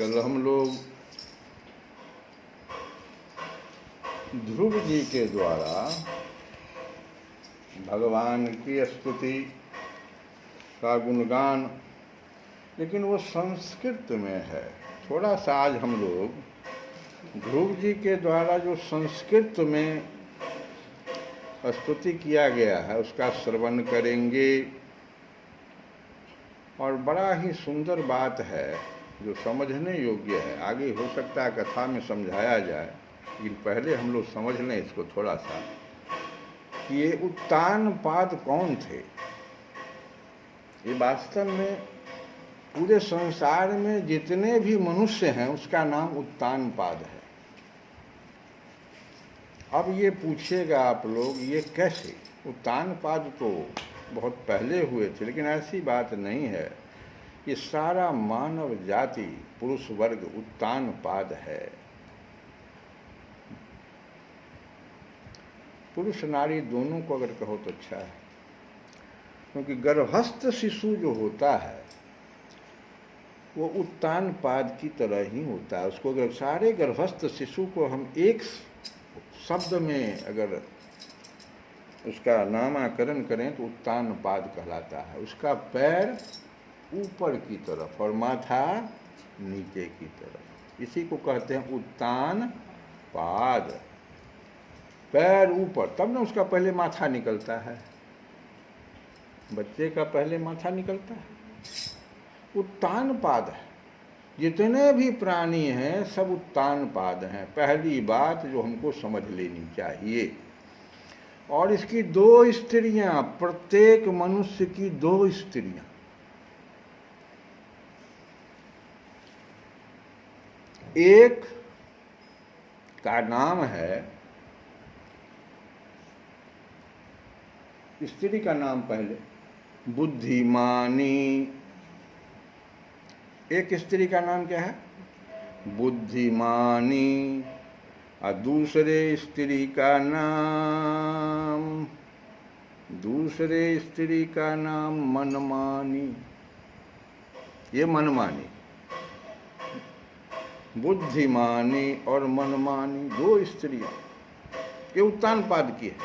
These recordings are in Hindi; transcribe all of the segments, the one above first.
कल हम लोग ध्रुव जी के द्वारा भगवान की स्तुति का गुणगान, लेकिन वो संस्कृत में है। थोड़ा सा आज हम लोग ध्रुव जी के द्वारा जो संस्कृत में स्तुति किया गया है उसका श्रवण करेंगे। और बड़ा ही सुंदर बात है जो समझने योग्य है। आगे हो सकता है कथा में समझाया जाए, लेकिन पहले हम लोग समझ लें इसको थोड़ा सा कि ये उत्तानपाद कौन थे। ये वास्तव में पूरे संसार में जितने भी मनुष्य हैं उसका नाम उत्तानपाद है। अब ये पूछिएगा आप लोग, ये कैसे? उत्तानपाद तो बहुत पहले हुए थे, लेकिन ऐसी बात नहीं है। ये सारा मानव जाति पुरुष वर्ग उत्तानपाद है। पुरुष नारी दोनों को अगर कहो तो अच्छा है, क्योंकि गर्भस्थ शिशु जो होता है वो उत्तानपाद की तरह ही होता है। उसको अगर सारे गर्भस्थ शिशु को हम एक शब्द में अगर उसका नामकरण करें तो उत्तानपाद कहलाता है। उसका पैर ऊपर की तरफ और माथा नीचे की तरफ, इसी को कहते हैं उत्तानपाद। पैर ऊपर, तब ना उसका पहले माथा निकलता है। बच्चे का पहले माथा निकलता है। उत्तानपाद है। जितने भी प्राणी हैं सब उत्तानपाद हैं। पहली बात जो हमको समझ लेनी चाहिए। और इसकी दो स्त्रियां, प्रत्येक मनुष्य की दो स्त्रियां। एक का नाम है, स्त्री का नाम पहले बुद्धिमानी। एक स्त्री का नाम क्या है? बुद्धिमानी। और दूसरे स्त्री का नाम मनमानी। ये मनमानी, बुद्धिमानी और मनमानी दो स्त्रियां, ये उत्तानपाद की है।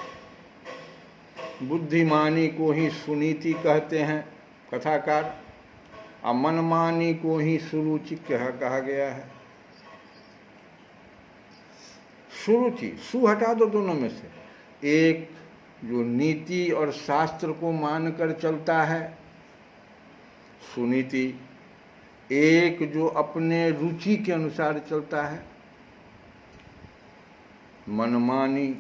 बुद्धिमानी को ही सुनीति कहते हैं कथाकार, और मनमानी को ही सुरुचि कहा गया है। सुरुचि, सु हटा दो दोनों में से। एक जो नीति और शास्त्र को मानकर चलता है, सुनीति। एक जो अपने रुचि के अनुसार चलता है, मनमानी।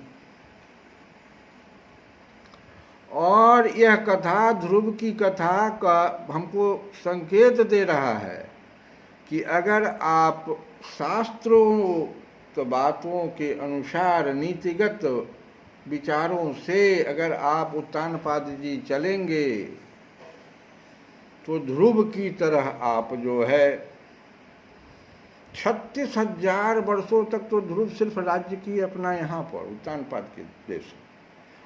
और यह कथा, ध्रुव की कथा का हमको संकेत दे रहा है कि अगर आप शास्त्रों बातों के अनुसार, नीतिगत विचारों से अगर आप उत्तानपाद जी चलेंगे तो ध्रुव की तरह आप जो है 36,000 वर्षों तक तो ध्रुव सिर्फ राज्य की अपना यहाँ पर उत्तानपाद के देश,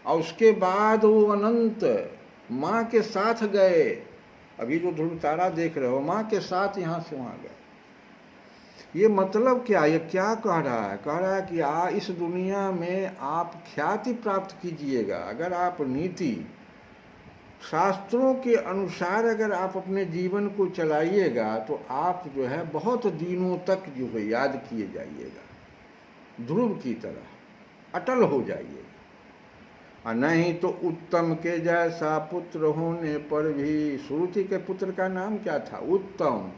और उसके बाद वो अनंत माँ के साथ गए। अभी जो ध्रुव तारा देख रहे हो, माँ के साथ यहाँ से वहाँ गए। ये मतलब क्या? ये क्या कह रहा है? कह रहा है कि इस दुनिया में आप ख्याति प्राप्त कीजिएगा। अगर आप नीति शास्त्रों के अनुसार अगर आप अपने जीवन को चलाइएगा तो आप जो है बहुत दिनों तक जो है याद किए जाइएगा, ध्रुव की तरह अटल हो जाइएगा। और नहीं तो उत्तम के जैसा पुत्र होने पर भी, सुरुचि के पुत्र का नाम क्या था? उत्तम।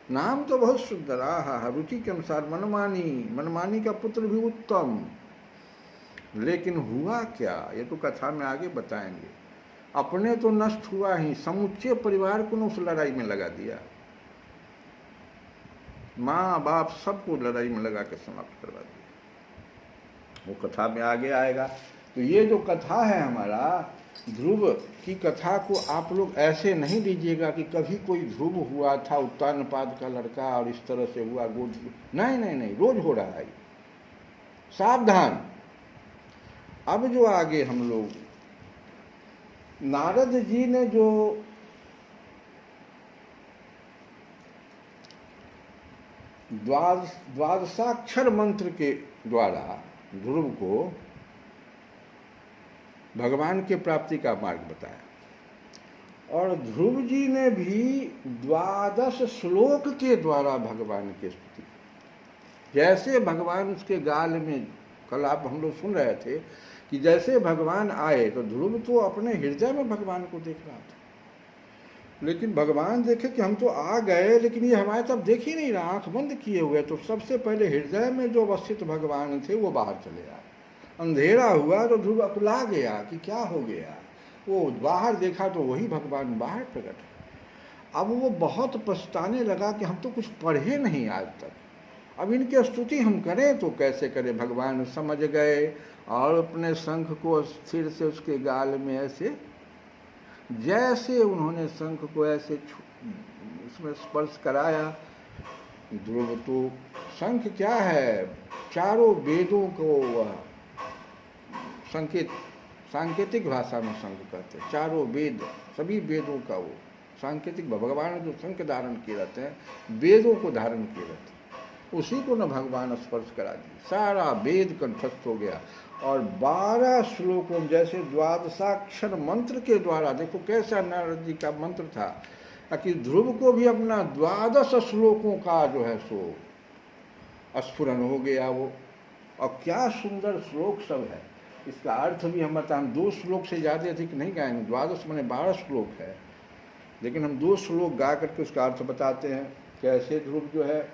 नाम तो बहुत सुंदर, आहा, रुचि के अनुसार मनमानी। मनमानी का पुत्र भी उत्तम। लेकिन हुआ क्या, ये तो कथा में आगे बताएंगे। अपने तो नष्ट हुआ ही, समुच्चय परिवार को उस लड़ाई में लगा दिया। माँ बाप सबको लड़ाई में लगा के समाप्त करवा दिया। वो कथा में आगे आएगा। तो ये जो कथा है हमारा ध्रुव की कथा को आप लोग ऐसे नहीं लीजिएगा कि कभी कोई ध्रुव हुआ था उत्तानपाद का लड़का और इस तरह से हुआ गोद। नहीं नहीं नहीं, रोज हो रहा है। सावधान। अब जो आगे हम लोग, नारद जी ने जो द्वादशाक्षर मंत्र के द्वारा ध्रुव को भगवान के प्राप्ति का मार्ग बताया। और ध्रुव जी ने भी 12 श्लोक के द्वारा भगवान की स्तुति की। जैसे भगवान उसके गाल में, कल आप हम लोग सुन रहे थे कि जैसे भगवान आए तो ध्रुव तो अपने हृदय में भगवान को देख रहा था, लेकिन भगवान देखे कि हम तो आ गए लेकिन ये हमारे तरफ देख ही नहीं रहा, आंख बंद किए हुए। तो सबसे पहले हृदय में जो अवस्थित भगवान थे वो बाहर चले आए। अंधेरा हुआ तो ध्रुव अकुला गया कि क्या हो गया। वो बाहर देखा तो वही भगवान बाहर प्रकट है। अब वो बहुत पछताने लगा कि हम तो कुछ पढ़े नहीं आज तक, अब इनकी स्तुति हम करें तो कैसे करें। भगवान समझ गए और अपने शंख को स्थिर से उसके गाल में ऐसे, जैसे उन्होंने शंख को ऐसे उसमें स्पर्श कराया। ध्रुव तो, शंख क्या है, चारों वेदों को संकेत, सांकेतिक भाषा में शंख कहते हैं। चारों वेद, सभी वेदों का वो सांकेतिक, भगवान जो शंख धारण किए रहते हैं वेदों को धारण किए रहते हैं, उसी को न भगवान स्पर्श करा दिए। सारा वेद कंठस्थ हो गया। और 12 श्लोकों में, जैसे द्वादशाक्षर मंत्र के द्वारा, देखो कैसा नारद जी का मंत्र था कि ध्रुव को भी अपना 12 श्लोकों का जो है सो स्फुरन हो गया वो। और क्या सुंदर श्लोक सब है। इसका अर्थ भी हम बताएं, 2 श्लोक से ज़्यादा अधिक नहीं गाएंगे। 12 माने 12 श्लोक है, लेकिन हम 2 श्लोक गा करके उसका अर्थ बताते हैं। कैसे ध्रुव जो है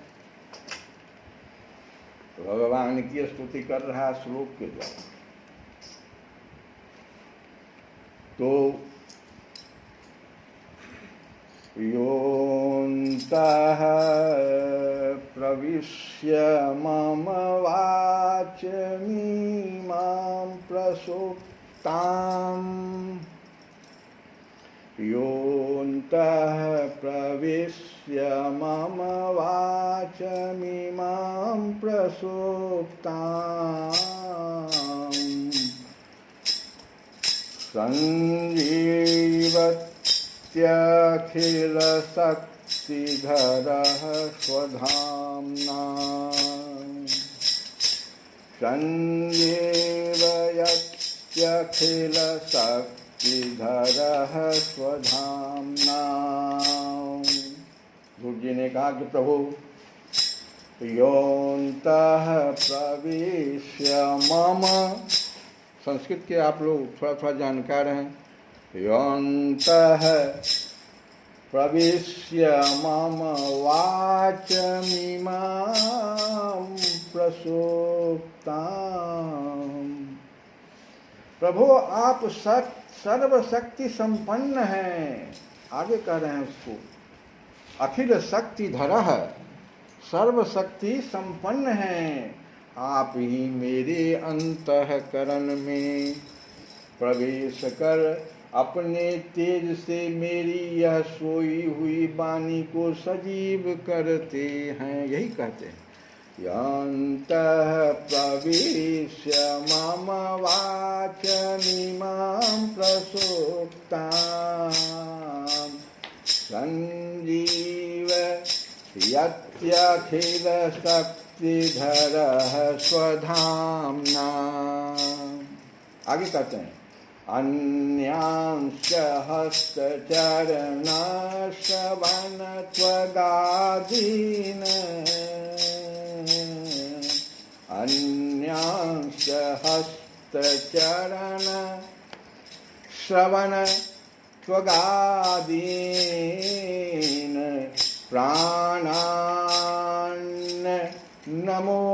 भगवान की स्तुति कर रहा है श्लोक के द्वारा। तो योऽन्तः प्रविश्य मम वाचमिमां प्रसुप्ताम्, योऽन्तः प्रविश्य मम वाचमिमां प्रसुप्ताम्, सञ्जीवत्यखिलशक्तिधरः स्वधाम्ना, सञ्जीवयत्यखिलशक्तिधरः स्वधाम्ना। ध्रुव जी ने कहा कि प्रभु, योऽन्तः प्रविश्य मम, संस्कृत के आप लोग थोड़ा थोड़ा जानकार हैं। योऽन्तः प्रविश्य मम वाचमिमां प्रसुप्ताम्। प्रभु आप सर्वशक्ति संपन्न हैं। आगे कह रहे हैं उसको, अखिल शक्तिधरः, सर्वशक्ति संपन्न हैं। आप ही मेरे अंतःकरण में प्रवेश कर अपने तेज से मेरी यह सोई हुई वाणी को सजीव करते हैं। यही कहते हैं, यन्तः प्रविश्य मम वाचमिमां प्रसुप्ताम्, सञ्जीवयत्यखिलशक्तिधरः स्वधाम्ना। आगे कहते हैं, अन्यांश्च हस्तचरणश्रवणत्वगादीन्, अन्यांश्च हस्तचरणश्रवणत्वगादीन्, प्राणान् नमो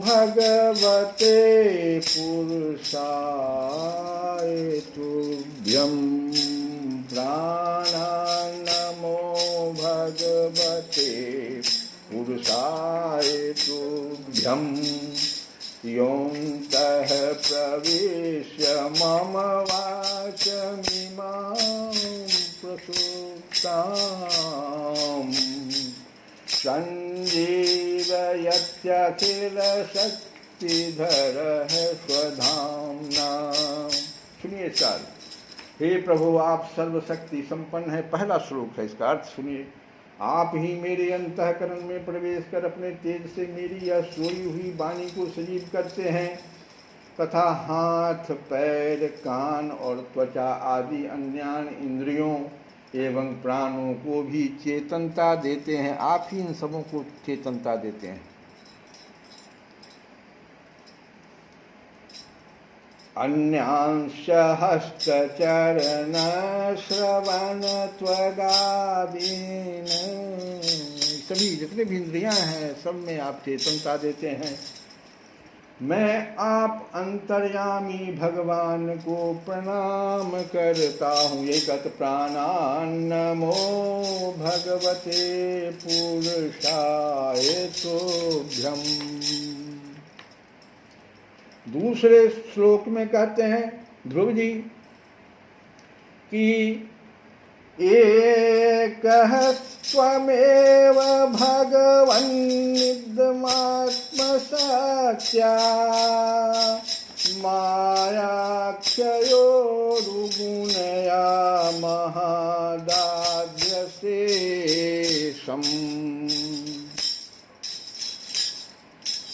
भगवते पुरुषाय तुभ्यं, प्राणान् नमो भगवते पुरुषाय तुभ्यं, योऽन्तः प्रविश्य मम वाचमिमां प्रसुप्ताम्, सञ्जीवयत्यखिलशक्तिधरः स्वधाम्ना। सुनिए साल, हे प्रभु आप सर्वशक्ति संपन्न है। पहला श्लोक है, इसका अर्थ सुनिए। आप ही मेरे अंतःकरण में प्रवेश कर अपने तेज से मेरी यह सोई हुई वाणी को सजीव करते हैं तथा हाथ, पैर, कान और त्वचा आदि अन्यान इंद्रियों एवं प्राणों को भी चेतनता देते हैं। आप ही इन सबों को चेतनता देते हैं। अन्यांश हस्त चरण श्रवण त्वगादीन, सभी जितने भी इंद्रियां हैं सब में आप चेतनता देते हैं। मैं आप अंतर्यामी भगवान को प्रणाम करता हूँ। एकत प्राणान नमो भगवते पुरुषाय तोभ्यम। दूसरे श्लोक में कहते हैं ध्रुव जी कि एकः त्वमेव भगवन् नित्यमात्मसाक्षा मायाक्षयोरुगुणया महादाद्यशेषम्।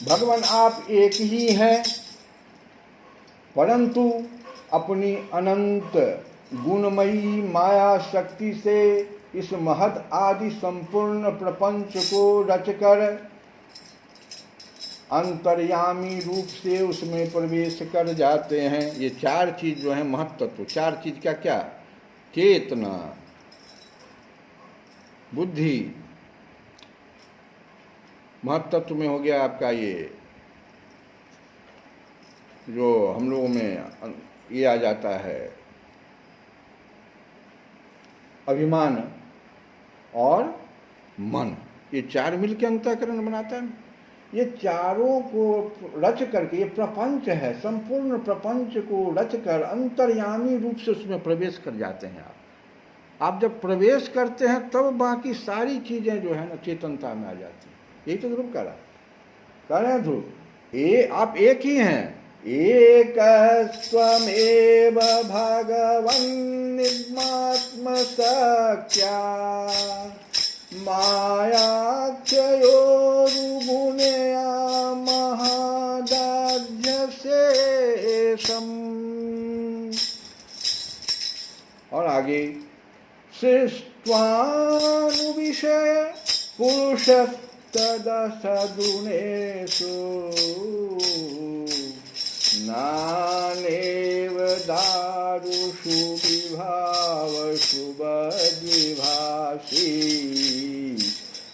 भगवान आप एक ही हैं, परंतु अपनी अनंत गुणमयी माया शक्ति से इस महत आदि संपूर्ण प्रपंच को रचकर अंतर्यामी रूप से उसमें प्रवेश कर जाते हैं। ये चार चीज जो है महत्त्व, चार चीज क्या क्या? चेतना, बुद्धि, महत्त्व में हो गया आपका ये जो हम लोगों में ये आ जाता है अभिमान और मन, ये चार मिलकर अंतःकरण बनाता है। ये चारों को रच करके, ये प्रपंच है, संपूर्ण प्रपंच को रच कर अंतर्यामी रूप से उसमें प्रवेश कर जाते हैं। आप जब प्रवेश करते हैं तब बाकी सारी चीजें जो है ना चेतनता में आ जाती हैं। यही तो ध्रुव कह रहे हैं ध्रुव, ये आप एक ही हैं। एक स्वमेव भगवन् नित्यात्मसाक्षा मायाक्षयोरुगुणया महादाद्यशेषम्। और आगे सृष्ट्वानुविषय पुरुषस्तदसगुणेषु नानेव दारुषु विभावषु बद्विभाषी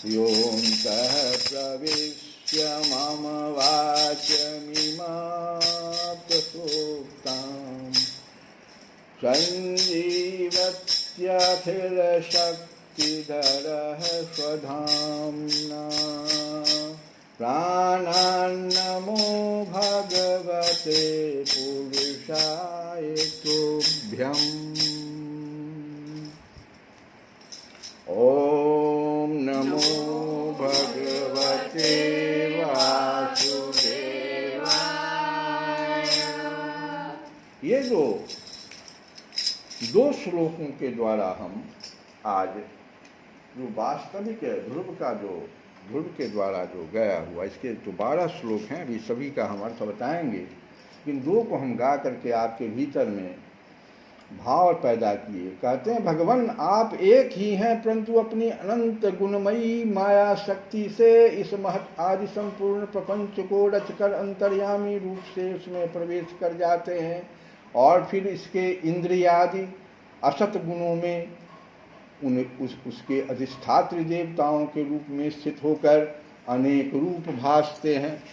योऽन्तः प्रविश्य मम वाचमिमाप्तसोक्ताम् सञ्जीवत्यखिलशक्तिधरः स्वधाम्ना प्राणान्नमो भगवते पुरुषाय तुभ्यम्। ओम नमो भगवते वासुदेवाय। ये दो श्लोकों के द्वारा हम आज जो वास्तविक ध्रुव का जो ध्रुव के द्वारा जो गया हुआ, इसके जो 12 श्लोक हैं अभी सभी का हम अर्थ बताएंगे। इन दो को हम गा करके आपके भीतर में भाव पैदा किए। कहते हैं भगवान आप एक ही हैं, परंतु अपनी अनंत गुणमयी माया शक्ति से इस महत आदि संपूर्ण प्रपंच को रचकर अंतर्यामी रूप से उसमें प्रवेश कर जाते हैं और फिर इसके इंद्रियादि असत गुणों में उसके अधिष्ठात्री देवताओं के रूप में स्थित होकर अनेक रूप भासते हैं।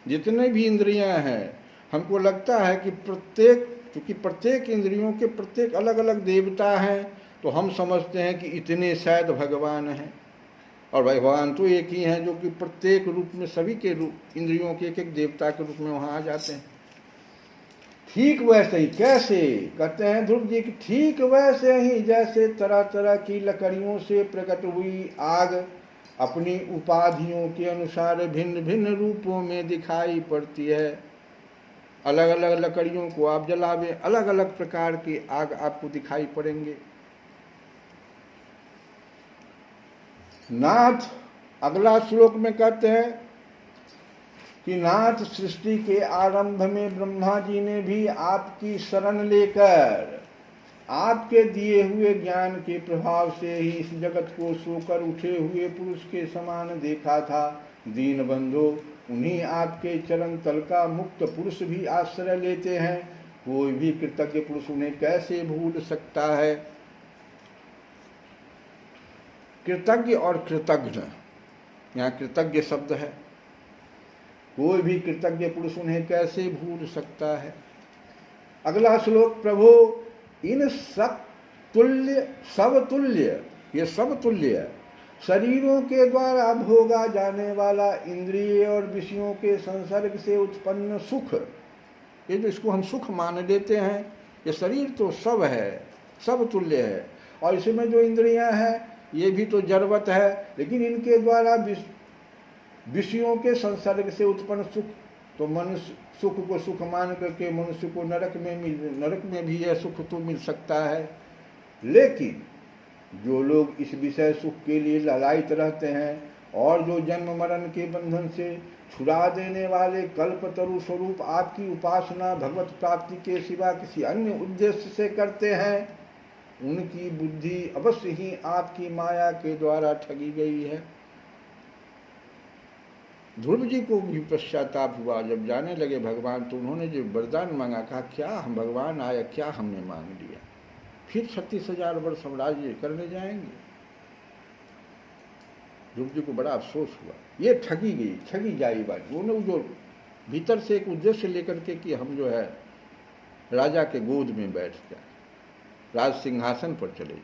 जितने भी इंद्रियां हैं, हमको लगता है कि क्योंकि प्रत्येक इंद्रियों के प्रत्येक अलग अलग देवता हैं, तो हम समझते हैं कि इतने शायद भगवान हैं, और भगवान तो एक ही हैं जो कि प्रत्येक रूप में सभी के रूप इंद्रियों के एक एक देवता के रूप में वहाँ आ जाते हैं। ठीक वैसे ही, कैसे? कहते हैं ध्रुव जी कि ठीक वैसे ही जैसे तरह तरह की लकड़ियों से प्रकट हुई आग अपनी उपाधियों के अनुसार भिन्न भिन्न रूपों में दिखाई पड़ती है। अलग अलग लकड़ियों को आप जलावे, अलग अलग प्रकार की आग आपको दिखाई पड़ेंगे। नाथ अगला श्लोक में कहते हैं कि नाथ सृष्टि के आरंभ में ब्रह्मा जी ने भी आपकी शरण लेकर आपके दिए हुए ज्ञान के प्रभाव से ही इस जगत को सोकर उठे हुए पुरुष के समान देखा था। दीन बंधो, उन्हीं आपके चरण तल का मुक्त पुरुष भी आश्रय लेते हैं। कोई भी कृतज्ञ पुरुष उन्हें कैसे भूल सकता है। कृतज्ञ और कृतज्ञ, यहाँ कृतज्ञ शब्द है। कोई भी कृतज्ञ पुरुष उन्हें कैसे भूल सकता है। अगला श्लोक, प्रभु इन सब तुल्य, ये सब तुल्य शरीरों के द्वारा भोगा जाने वाला इंद्रिय और विषयों के संसर्ग से उत्पन्न सुख, ये जो इसको हम सुख मान लेते हैं, ये शरीर तो सब है, सब तुल्य है। और इसमें जो इंद्रियां हैं ये भी तो जड़वत है, लेकिन इनके द्वारा विषयों के संसर्ग से उत्पन्न सुख, तो मनुष्य सुख को सुख मान करके मनुष्य को नरक में भी यह सुख तो मिल सकता है। लेकिन जो लोग इस विषय सुख के लिए ललायित रहते हैं और जो जन्म मरण के बंधन से छुड़ा देने वाले कल्पतरु स्वरूप आपकी उपासना भगवत प्राप्ति के सिवा किसी अन्य उद्देश्य से करते हैं, उनकी बुद्धि अवश्य ही आपकी माया के द्वारा ठगी गई है। ध्रुव जी को भी पश्चाताप हुआ, जब जाने लगे भगवान, तो उन्होंने जो वरदान मांगा, कहा क्या हम भगवान आया, क्या हमने मांग लिया, फिर 36,000 वर्ष हम राज्य करने जाएंगे। ध्रुव जी को बड़ा अफसोस हुआ, ये ठगी जाई बात। उन्होंने जो भीतर से एक उद्देश्य लेकर के कि हम जो है राजा के गोद में बैठ जाए, राज सिंहासन पर चले।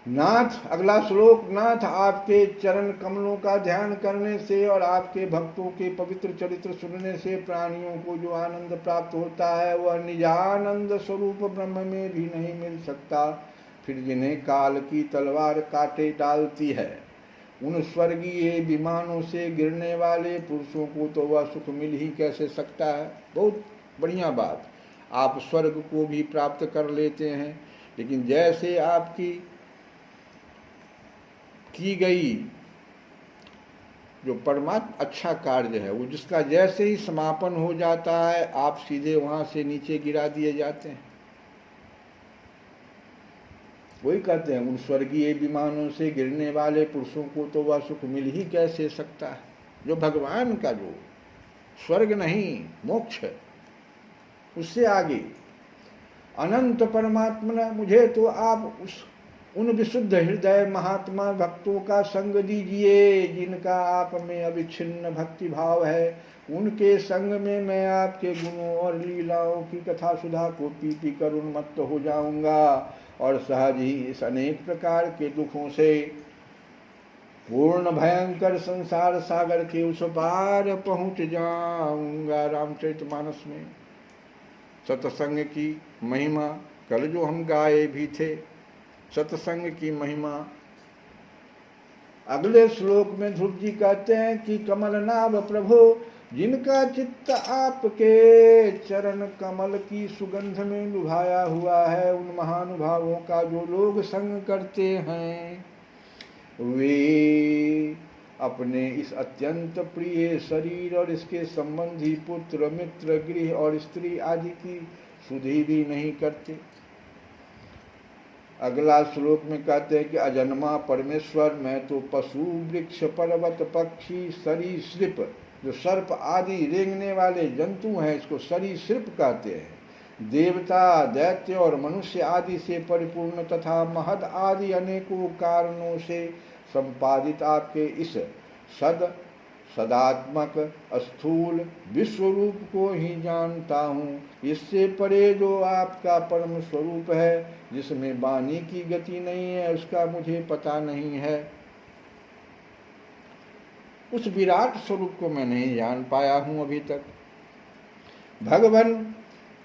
नाथ अगला श्लोक, नाथ आपके चरण कमलों का ध्यान करने से और आपके भक्तों के पवित्र चरित्र सुनने से प्राणियों को जो आनंद प्राप्त होता है वह निजानंद स्वरूप ब्रह्म में भी नहीं मिल सकता। फिर जिन्हें काल की तलवार काटे डालती है, उन स्वर्गीय विमानों से गिरने वाले पुरुषों को तो वह सुख मिल ही कैसे सकता है। बहुत बढ़िया बात, आप स्वर्ग को भी प्राप्त कर लेते हैं, लेकिन जैसे आपकी की गई जो परमात्मा अच्छा कार्य है, वो जिसका जैसे ही समापन हो जाता है आप सीधे वहां से नीचे गिरा दिए जाते हैं। वही कहते हैं, उन स्वर्गीय विमानों से गिरने वाले पुरुषों को तो वह सुख मिल ही कैसे सकता है। जो भगवान का जो स्वर्ग नहीं मोक्ष है, उससे आगे अनंत परमात्मा, मुझे तो आप उन विशुद्ध हृदय महात्मा भक्तों का संग दीजिए जिनका आप में अविच्छिन्न भक्ति भाव है। उनके संग में मैं आपके गुणों और लीलाओं की कथा सुधा को पी कर उन्मत्त हो जाऊंगा और सहज ही इस अनेक प्रकार के दुखों से पूर्ण भयंकर संसार सागर के उस पार पहुंच जाऊंगा। रामचरितमानस में सत्संग की महिमा कल जो हम गाए भी थे, सत्संग की महिमा। अगले श्लोक में ध्रुव जी कहते हैं कि कमलनाभ प्रभु, जिनका चित्त आपके चरण कमल की सुगंध में लुभाया हुआ है, उन महानुभावों का जो लोग संग करते हैं, वे अपने इस अत्यंत प्रिय शरीर और इसके संबंधी पुत्र मित्र गृह और स्त्री आदि की सुधि भी नहीं करते। अगला श्लोक में कहते हैं कि अजन्मा परमेश्वर, मैं तो पशु वृक्ष पर्वत पक्षी सरीसृप, जो सर्प आदि रेंगने वाले जंतु हैं इसको सरीसृप कहते हैं, देवता दैत्य और मनुष्य आदि से परिपूर्ण तथा महद आदि अनेकों कारणों से संपादित आपके इस सदात्मक स्थूल विश्वरूप को ही जानता हूँ। इससे परे जो आपका परम स्वरूप है, जिसमें वाणी की गति नहीं है, उसका मुझे पता नहीं है। उस विराट स्वरूप को मैं नहीं जान पाया हूँ अभी तक। भगवान,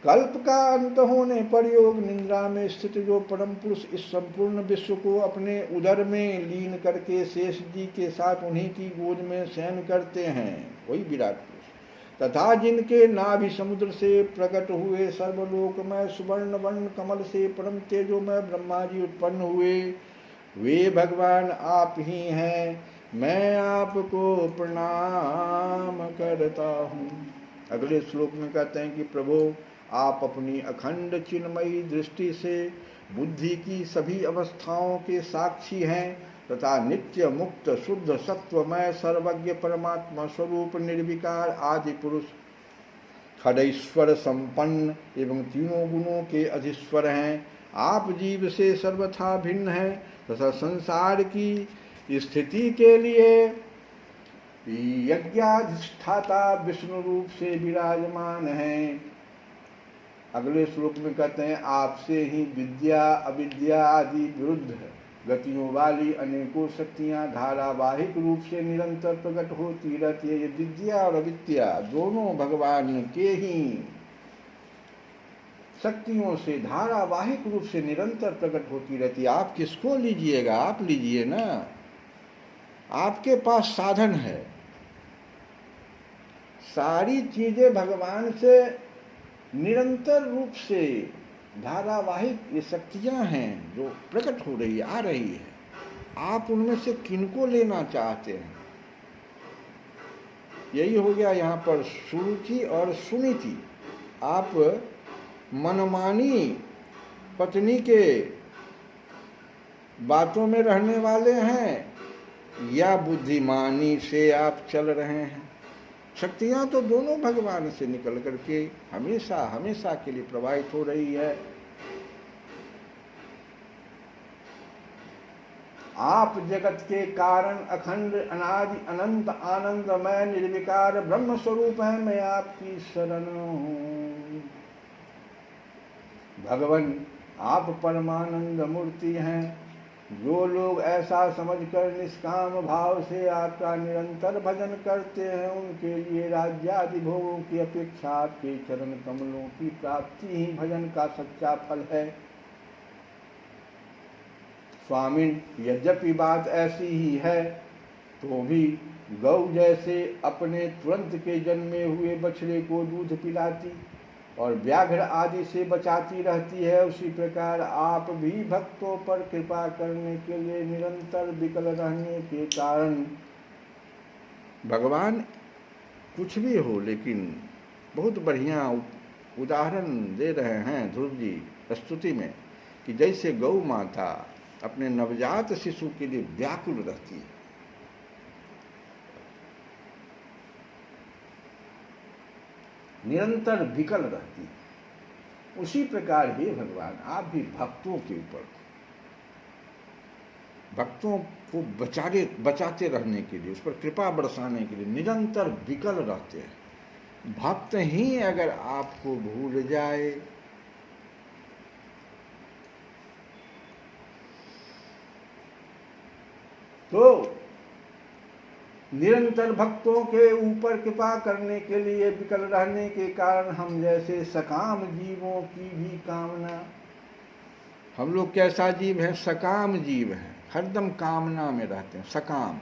कल्प का अंत होने पर योग निंद्रा में स्थित जो परम पुरुष इस संपूर्ण विश्व को अपने उदर में लीन करके शेष जी के साथ उन्हीं की गोद में शयन करते हैं, वही विराट पुरुष। तथा जिनके नाभि समुद्र से प्रकट हुए सर्वलोक में सुवर्ण वर्ण कमल से परम तेजो में ब्रह्मा जी उत्पन्न हुए, वे भगवान आप ही हैं। मैं आपको प्रणाम करता हूँ। अगले श्लोक में कहते हैं कि प्रभु आप अपनी अखंड चिन्मयी दृष्टि से बुद्धि की सभी अवस्थाओं के साक्षी हैं तथा नित्य मुक्त शुद्ध सत्वमय सर्वज्ञ परमात्मा स्वरूप निर्विकार आदि पुरुष खड़ईश्वर संपन्न एवं तीनों गुणों के अधीश्वर हैं। आप जीव से सर्वथा भिन्न हैं तथा संसार की स्थिति के लिए यज्ञाधिष्ठाता विष्णु रूप से विराजमान हैं। अगले श्लोक में कहते हैं आपसे ही विद्या अविद्या आदि विरुद्ध गतियों वाली अनेकों शक्तियां धारावाहिक रूप से निरंतर प्रकट होती रहती है। ये विद्या और अविद्या दोनों भगवान के ही शक्तियों से धारावाहिक रूप से निरंतर प्रकट होती रहती है। आप किसको लीजिएगा? आप लीजिए ना, आपके पास साधन है। सारी चीजें भगवान से निरंतर रूप से धारावाहिक ये शक्तियां हैं जो प्रकट हो रही है, आ रही है। आप उनमें से किनको लेना चाहते हैं? यही हो गया यहाँ पर सुरुचि और सुनीति। आप मनमानी पत्नी के बातों में रहने वाले हैं या बुद्धिमानी से आप चल रहे हैं? शक्तियां तो दोनों भगवान से निकल करके हमेशा हमेशा के लिए प्रवाहित हो रही है। आप जगत के कारण अखंड अनादि अनंत आनंदमय निर्विकार ब्रह्म स्वरूप है। मैं आपकी शरण हूँ। भगवान आप परमानंद मूर्ति हैं। जो लोग ऐसा समझकर निष्काम भाव से आपका निरंतर भजन करते हैं उनके लिए राज्यादि भोगों की अपेक्षा आपके चरण कमलों की प्राप्ति ही भजन का सच्चा फल है। स्वामी, यद्यपि बात ऐसी ही है तो भी गौ जैसे अपने तुरंत के जन्मे हुए बछड़े को दूध पिलाती और व्याघ्र आदि से बचाती रहती है, उसी प्रकार आप भी भक्तों पर कृपा करने के लिए निरंतर विकल रहने के कारण भगवान कुछ भी हो लेकिन बहुत बढ़िया उदाहरण दे रहे हैं ध्रुव जी स्तुति में कि जैसे गौ माता अपने नवजात शिशु के लिए व्याकुल रहती है, निरंतर विकल रहती है, उसी प्रकार हे भगवान आप भी भक्तों के ऊपर, भक्तों को बचाते रहने के लिए, उस पर कृपा बरसाने के लिए निरंतर विकल रहते हैं। भक्त ही अगर आपको भूल जाए तो निरंतर भक्तों के ऊपर कृपा करने के लिए विकल रहने के कारण हम जैसे सकाम जीवों की भी कामना, हम लोग कैसा जीव है? सकाम जीव है, हरदम कामना में रहते हैं, सकाम।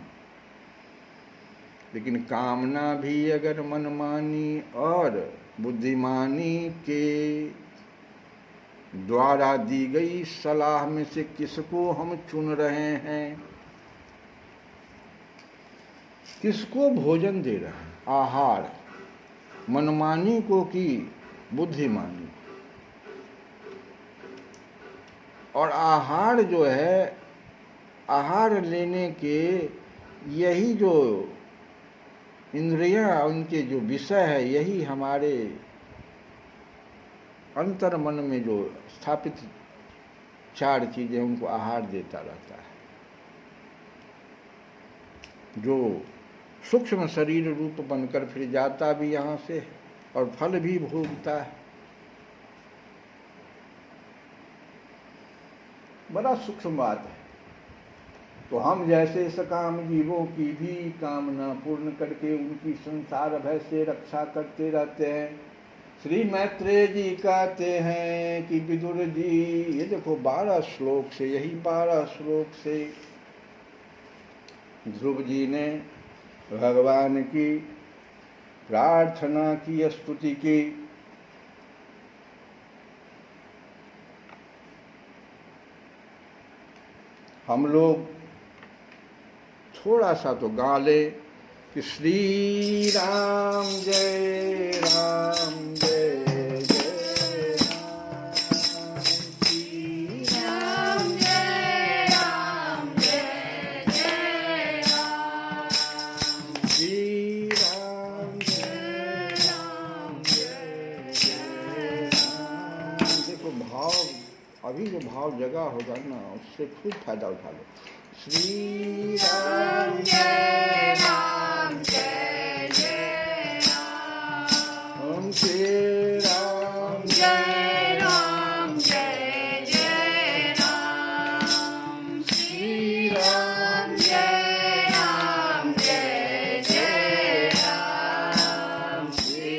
लेकिन कामना भी अगर मनमानी और बुद्धिमानी के द्वारा दी गई सलाह में से किसको हम चुन रहे हैं, किसको भोजन दे रहे हैं? आहार मनमानी को कि बुद्धिमानी? और आहार जो है, आहार लेने के यही जो इंद्रियां, उनके जो विषय है, यही हमारे अंतर मन में जो स्थापित चार चीजें उनको आहार देता रहता है। जो सूक्ष्म शरीर रूप बनकर फिर जाता भी यहाँ से और फल भी भोगता है। बड़ा सूक्ष्म बात है। तो हम जैसे सकाम जीवों की भी कामना पूर्ण करके उनकी संसार भय से रक्षा करते रहते हैं। श्री मैत्रेय जी कहते हैं कि विदुर जी, ये देखो 12 श्लोक से, यही 12 श्लोक से ध्रुव जी ने भगवान की प्रार्थना की, स्तुति की। हम लोग थोड़ा सा तो गा ले कि श्री राम जय राम जय जय राम, श्री राम जय राम जय जय राम, श्री राम जय राम जय जय राम। देखो भाव, अभी जो भाव जगा होगा ना, उससे खूब फायदा उठा लो। श्री राम जय राम जय जय राम, श्री राम जय राम जय जय राम, श्री राम जय राम जय जय राम, श्री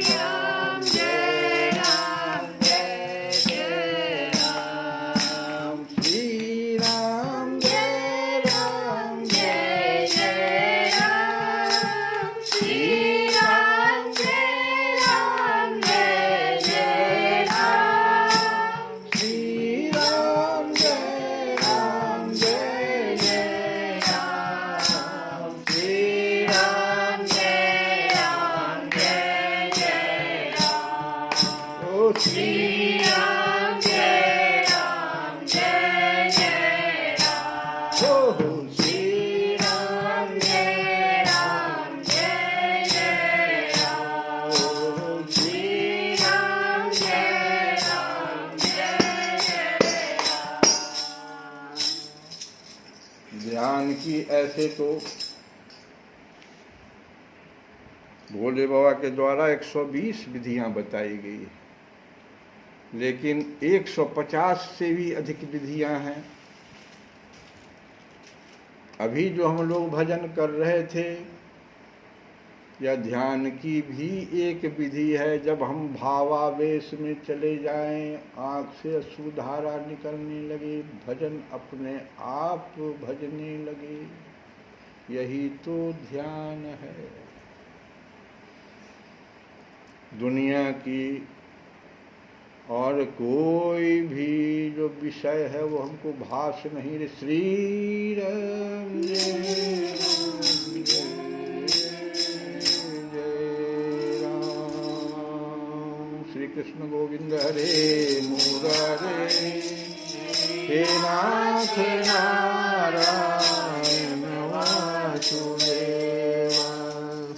राम जय राम जय जय राम, श्री राम जय राम जय जय राम, श्री राम जय राम जय जय राम, श्री राम जय राम जय जय राम, श्री राम जय राम जय जय राम, ओ श्री राम जय राम जय जय राम, ओ श्री राम जय राम जय जय राम, ओ श्री राम जय राम जय जय राम। ध्यान की ऐसे तो भोले बाबा के द्वारा 120 विधियां बताई गई है, लेकिन 150 से भी अधिक विधियां हैं। अभी जो हम लोग भजन कर रहे थे, या ध्यान की भी एक विधि है। जब हम भावावेश में चले जाएं, आँख से अश्रुधारा निकलने लगे, भजन अपने आप भजने लगे, यही तो ध्यान है। दुनिया की और कोई भी जो विषय है वो हमको भास नहीं रहे। श्री राम जय राम जय राम, श्री कृष्ण गोविंद हरे मुरारे, हे नाथ नारायण वासुदेव।